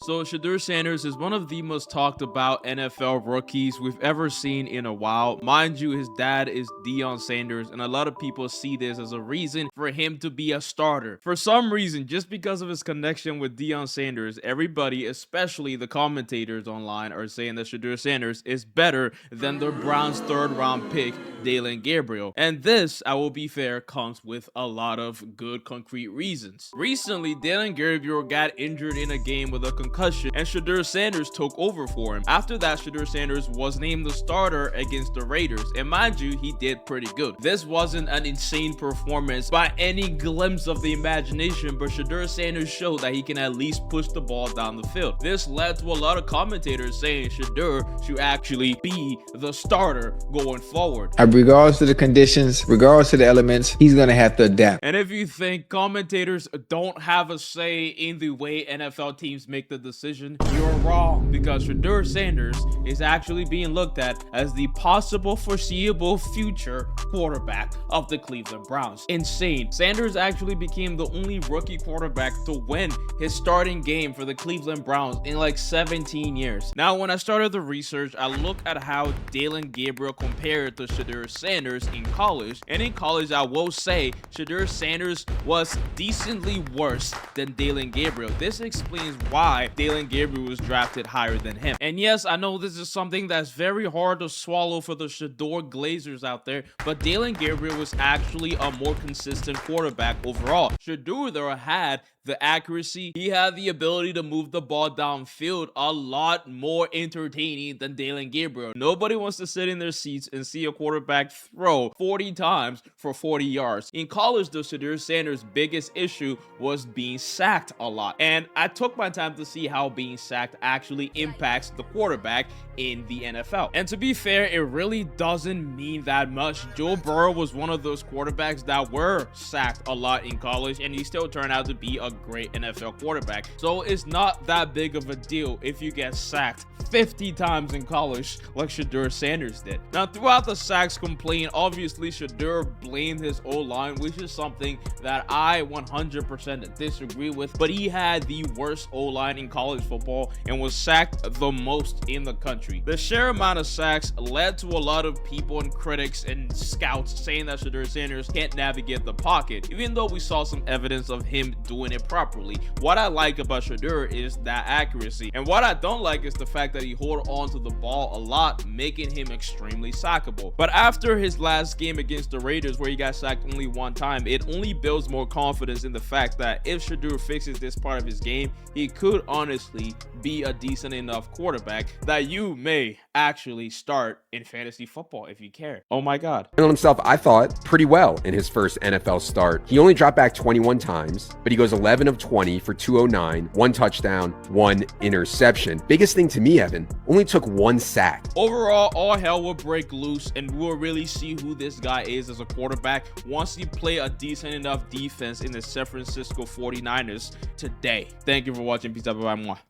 So Sheduer Sanders is one of the most talked about NFL rookies we've ever seen in a while. Mind you, his dad is Sanders, and a lot of people see this as a reason for him to be a starter. For some reason, just because of his connection with Sanders, everybody, especially the commentators online, are saying that Sheduer Sanders is better than the Browns' third-round pick, Dillon Gabriel. And this, I will be fair, comes with a lot of good concrete reasons. Recently, Dillon Gabriel got injured in a game with a concussion, and Sheduer Sanders took over for him. After that, Sheduer Sanders was named the starter against the Raiders, and mind you, he did pretty good. This wasn't an insane performance by any glimpse of the imagination, but Sheduer Sanders showed that he can at least push the ball down the field. This led to a lot of commentators saying Sheduer should actually be the starter going forward. Regardless of the conditions, regardless of the elements, he's going to have to adapt. And if you think commentators don't have a say in the way NFL teams make the decision, you're wrong, because Sheduer Sanders is actually being looked at as the possible foreseeable future quarterback of the Cleveland Browns. Insane. Sanders actually became the only rookie quarterback to win his starting game for the Cleveland Browns in like 17 years. Now, when I started the research, I looked at how Dillon Gabriel compared to Sheduer Sanders in college, and in college, I will say Sheduer Sanders was decently worse than Dillon Gabriel. This explains why Dillon Gabriel was drafted higher than him. And yes, I know this is something that's very hard to swallow for the Sheduer Glazers out there, but Dillon Gabriel was actually a more consistent quarterback overall. Sheduer, though, had the accuracy, he had the ability to move the ball downfield a lot more entertaining than Dillon Gabriel. Nobody wants to sit in their seats and see a quarterback throw 40 times for 40 yards. In college, though, Sheduer Sanders' biggest issue was being sacked a lot. And I took my time to see how being sacked actually impacts the quarterback in the NFL. And to be fair, it really doesn't mean that much. Joe Burrow was one of those quarterbacks that were sacked a lot in college, and he still turned out to be a great NFL quarterback. So it's not that big of a deal if you get sacked 50 times in college like Sheduer Sanders did. Now, throughout the sacks complaint, obviously Sheduer blamed his O-line, which is something that I 100% disagree with, but he had the worst O-line in college football and was sacked the most in the country. The sheer amount of sacks led to a lot of people and critics and scouts saying that Sheduer Sanders can't navigate the pocket, even though we saw some evidence of him doing it properly. What I like about Sheduer is that accuracy, and what I don't like is the fact that he hold on to the ball a lot, making him extremely sackable. But after his last game against the Raiders, where he got sacked only one time, it only builds more confidence in the fact that if Sheduer fixes this part of his game, he could honestly be a decent enough quarterback that you may actually start in fantasy football if you care. Oh my God. Handled himself, I thought, pretty well in his first NFL start. He only dropped back 21 times, but he goes 11 of 20 for 209, 1 touchdown, 1 interception. Biggest thing to me, Evan, only took 1 sack. Overall, all hell will break loose, and we'll really see who this guy is as a quarterback once he play a decent enough defense in the San Francisco 49ers today. Thank you for watching. Peace out. Bye-bye.